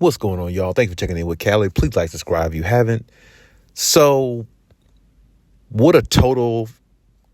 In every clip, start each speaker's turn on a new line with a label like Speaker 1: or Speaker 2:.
Speaker 1: What's going on, y'all? Thanks for checking in with Callie. Please like, subscribe if you haven't. So, what a total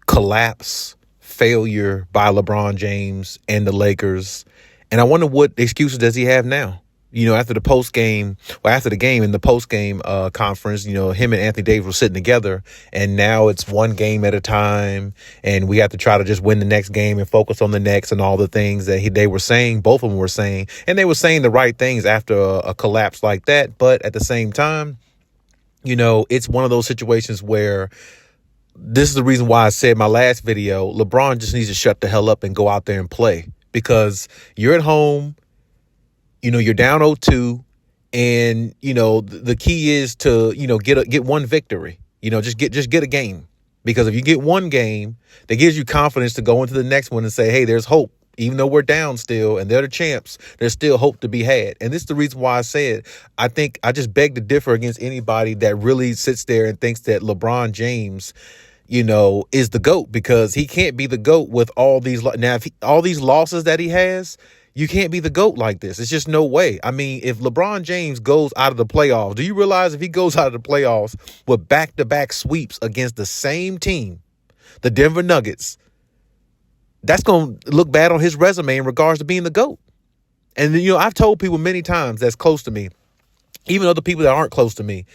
Speaker 1: collapse, failure by LeBron James and the Lakers. And I wonder what excuses does he have now? After the game in the post-game conference, him and Anthony Davis were sitting together, and now it's one game at a time, and we have to try to just win the next game and focus on the next and all the things that they were saying, both of them were saying, and they were saying the right things after a collapse like that. But at the same time, it's one of those situations where this is the reason why I said in my last video, LeBron just needs to shut the hell up and go out there and play, because you're at home. You're down 0-2, and, the key is to, get one victory, just get a game, because if you get one game, that gives you confidence to go into the next one and say, hey, there's hope. Even though we're down still and they're the champs, there's still hope to be had. And this is the reason why I said, I think I just beg to differ against anybody that really sits there and thinks that LeBron James, is the GOAT, because he can't be the GOAT with all these. Now, all these losses that he has, you can't be the GOAT like this. It's just no way. I mean, if LeBron James goes out of the playoffs, do you realize if he goes out of the playoffs with back-to-back sweeps against the same team, the Denver Nuggets, that's going to look bad on his resume in regards to being the GOAT. And, I've told people many times that's close to me, even other people that aren't close to me,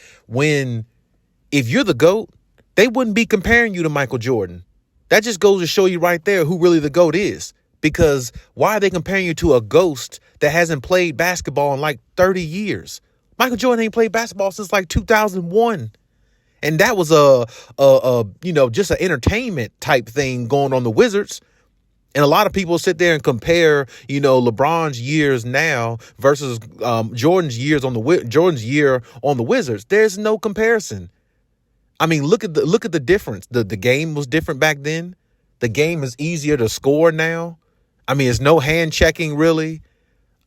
Speaker 1: if you're the GOAT, they wouldn't be comparing you to Michael Jordan. That just goes to show you right there who really the GOAT is. Because why are they comparing you to a ghost that hasn't played basketball in like 30 years? Michael Jordan ain't played basketball since like 2001. And that was just an entertainment type thing going on the Wizards. And a lot of people sit there and compare, LeBron's years now versus Jordan's year on the Wizards. There's no comparison. I mean, look at the difference. The game was different back then. The game is easier to score now. I mean, it's no hand checking, really.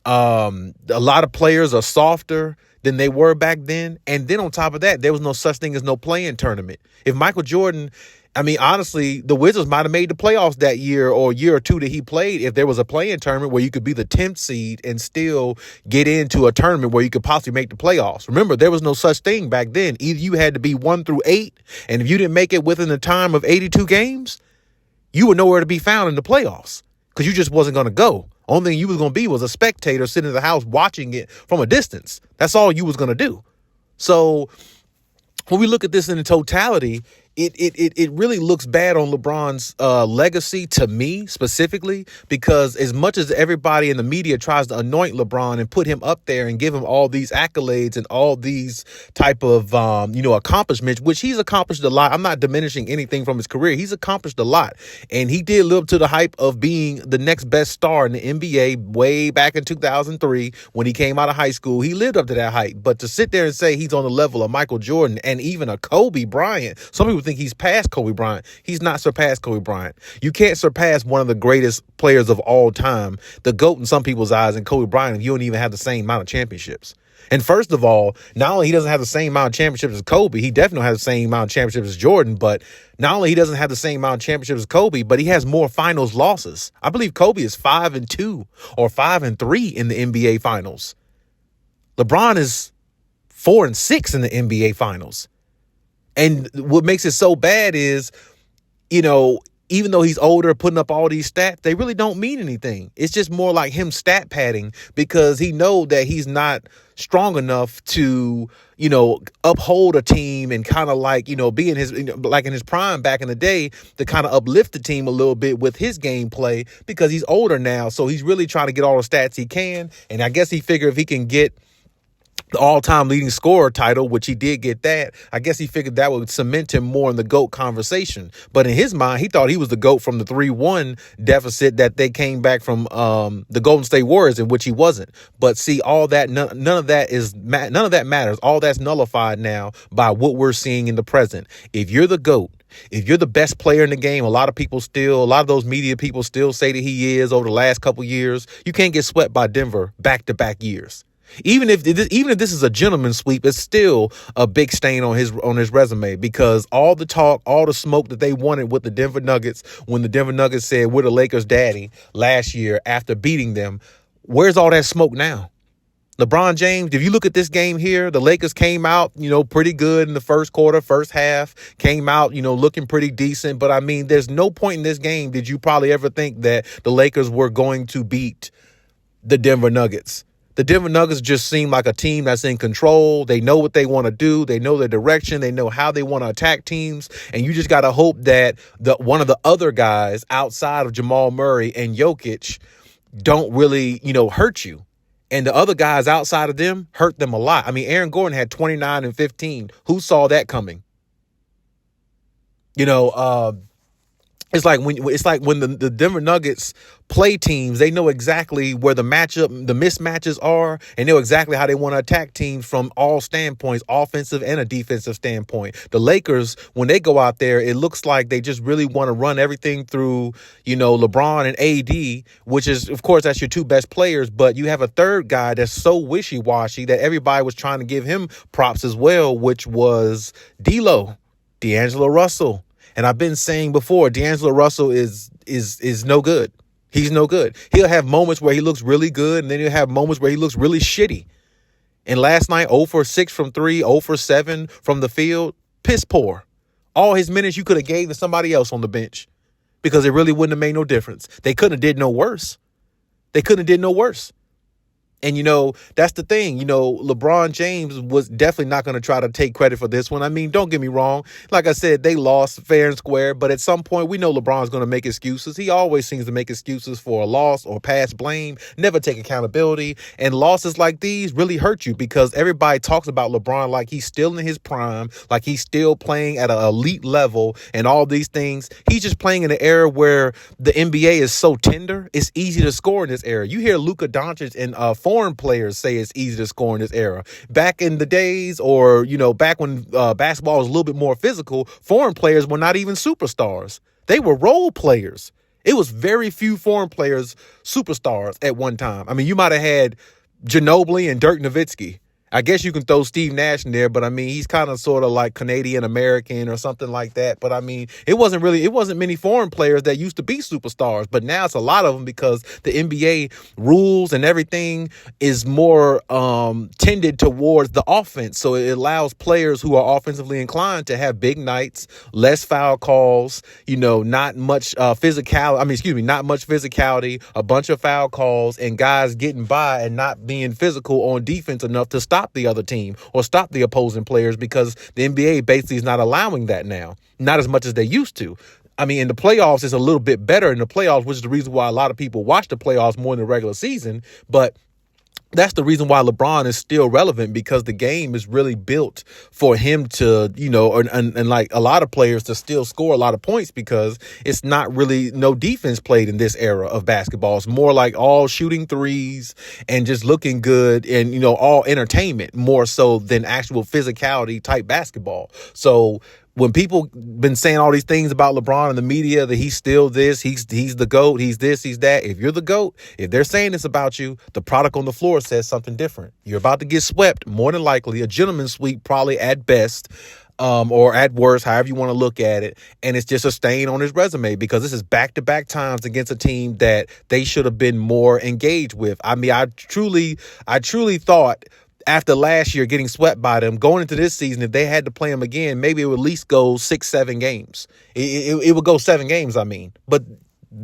Speaker 1: A lot of players are softer than they were back then. And then on top of that, there was no such thing as no play-in tournament. If Michael Jordan, honestly, the Wizards might have made the playoffs that year or year or two that he played if there was a play-in tournament where you could be the 10th seed and still get into a tournament where you could possibly make the playoffs. Remember, there was no such thing back then. Either you had to be 1 through 8, and if you didn't make it within the time of 82 games, you were nowhere to be found in the playoffs because you just wasn't going to go. Only thing you was going to be was a spectator sitting in the house watching it from a distance. That's all you was going to do. So when we look at this in the totality, it really looks bad on LeBron's legacy, to me specifically, because as much as everybody in the media tries to anoint LeBron and put him up there and give him all these accolades and all these type of accomplishments, which he's accomplished a lot. I'm not diminishing anything from his career. He's accomplished a lot, and he did live up to the hype of being the next best star in the NBA way back in 2003 when he came out of high school. He lived up to that hype, but to sit there and say he's on the level of Michael Jordan and even a Kobe Bryant, some people think he's past Kobe Bryant. He's not surpassed Kobe Bryant. You can't surpass one of the greatest players of all time, the GOAT in some people's eyes, and Kobe Bryant, if you don't even have the same amount of championships. And first of all, not only he doesn't have the same amount of championships as Kobe, he definitely has the same amount of championships as Jordan, but not only he doesn't have the same amount of championships as Kobe, but he has more finals losses. I believe Kobe is 5-2 or 5-3 in the NBA finals. LeBron is 4-6 in the NBA finals. And what makes it so bad is, even though he's older, putting up all these stats, they really don't mean anything. It's just more like him stat padding because he knows that he's not strong enough to, uphold a team and kind of like, be in his, like in his prime back in the day, to kind of uplift the team a little bit with his gameplay because he's older now. So he's really trying to get all the stats he can. And I guess he figured if he can get the all-time leading scorer title, which he did get that, I guess he figured that would cement him more in the GOAT conversation. But in his mind, he thought he was the GOAT from the 3-1 deficit that they came back from the Golden State Warriors, in which he wasn't. But see, all that, none of that matters. All that's nullified now by what we're seeing in the present. If you're the GOAT, if you're the best player in the game, a lot of those media people still say that he is over the last couple years, you can't get swept by Denver back-to-back years. Even if this is a gentleman's sweep, it's still a big stain on his resume, because all the talk, all the smoke that they wanted with the Denver Nuggets, when the Denver Nuggets said we're the Lakers' daddy last year after beating them, where's all that smoke now? LeBron James, if you look at this game here, the Lakers came out, pretty good in the first quarter, first half, came out, looking pretty decent. But I mean, there's no point in this game did you probably ever think that the Lakers were going to beat the Denver Nuggets. The Denver Nuggets just seem like a team that's in control. They know what they want to do. They know their direction. They know how they want to attack teams. And you just got to hope that one of the other guys outside of Jamal Murray and Jokic don't really, hurt you. And the other guys outside of them hurt them a lot. I mean, Aaron Gordon had 29 and 15. Who saw that coming? It's like when the Denver Nuggets play teams, they know exactly where the mismatches are, and know exactly how they want to attack teams from all standpoints, offensive and a defensive standpoint. The Lakers, when they go out there, it looks like they just really want to run everything through, LeBron and AD, which is, of course, that's your two best players. But you have a third guy that's so wishy-washy that everybody was trying to give him props as well, which was D'Angelo Russell. And I've been saying before, D'Angelo Russell is no good. He's no good. He'll have moments where he looks really good, and then he'll have moments where he looks really shitty. And last night, 0 for 6 from 3, 0 for 7 from the field, piss poor. All his minutes you could have gave to somebody else on the bench because it really wouldn't have made no difference. They couldn't have did no worse. And, that's the thing. LeBron James was definitely not going to try to take credit for this one. I mean, don't get me wrong. Like I said, they lost fair and square. But at some point, we know LeBron's going to make excuses. He always seems to make excuses for a loss or pass blame, never take accountability. And losses like these really hurt you because everybody talks about LeBron like he's still in his prime, like he's still playing at an elite level and all these things. He's just playing in an era where the NBA is so tender. It's easy to score in this era. You hear Luka Doncic and foreign players say it's easy to score in this era. Back in the days or, back when basketball was a little bit more physical, foreign players were not even superstars. They were role players. It was very few foreign players superstars at one time. I mean, you might have had Ginobili and Dirk Nowitzki. I guess you can throw Steve Nash in there, but I mean, he's kind of sort of like Canadian American or something like that. But I mean, it wasn't many foreign players that used to be superstars, but now it's a lot of them because the NBA rules and everything is more tended towards the offense. So it allows players who are offensively inclined to have big nights, less foul calls, not much not much physicality, a bunch of foul calls and guys getting by and not being physical on defense enough to stop the other team or stop the opposing players because the NBA basically is not allowing that now, not as much as they used to. I mean, in the playoffs, it's a little bit better in the playoffs, which is the reason why a lot of people watch the playoffs more than the regular season. But that's the reason why LeBron is still relevant because the game is really built for him to, and like a lot of players to still score a lot of points because it's not really no defense played in this era of basketball. It's more like all shooting threes and just looking good and, all entertainment more so than actual physicality type basketball. So when people been saying all these things about LeBron in the media, that he's still this, he's the GOAT, he's this, he's that. If you're the GOAT, if they're saying this about you, the product on the floor says something different. You're about to get swept, more than likely, a gentleman's sweep probably at best, or at worst, however you want to look at it. And it's just a stain on his resume because this is back-to-back times against a team that they should have been more engaged with. I mean, I truly thought after last year getting swept by them, going into this season, if they had to play them again, maybe it would at least go 6-7 games. It would go 7 games, I mean. But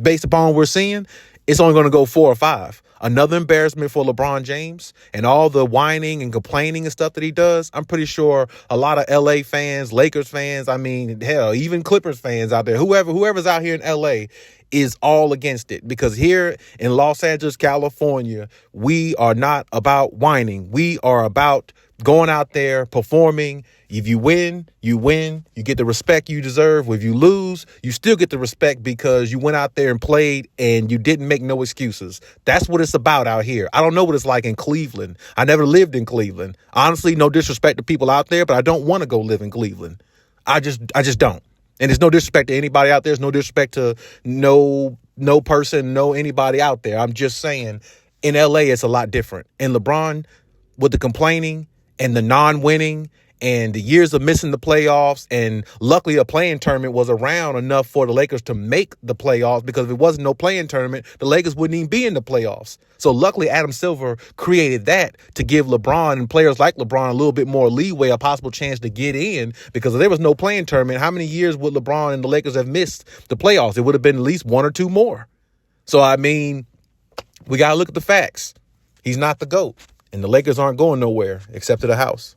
Speaker 1: based upon what we're seeing, it's only going to go 4 or 5. Another embarrassment for LeBron James and all the whining and complaining and stuff that he does. I'm pretty sure a lot of LA fans, Lakers fans, I mean, hell, even Clippers fans out there, whoever's out here in LA is all against it because here in Los Angeles, California, we are not about whining. We are about going out there, performing. If you win, you win. You get the respect you deserve. If you lose, you still get the respect because you went out there and played and you didn't make no excuses. That's what it's about out here. I don't know what it's like in Cleveland. I never lived in Cleveland. Honestly, no disrespect to people out there, but I don't want to go live in Cleveland. I just don't. And there's no disrespect to anybody out there. There's no disrespect to no person, no anybody out there. I'm just saying in LA, it's a lot different. And LeBron, with the complaining and the non-winning and the years of missing the playoffs, and luckily a playing tournament was around enough for the Lakers to make the playoffs, because if it wasn't no playing tournament, the Lakers wouldn't even be in the playoffs. So luckily Adam Silver created that to give LeBron and players like LeBron a little bit more leeway, a possible chance to get in, because if there was no playing tournament, how many years would LeBron and the Lakers have missed the playoffs? It would have been at least 1 or 2 more. So, I mean, we got to look at the facts. He's not the GOAT, and the Lakers aren't going nowhere except to the house.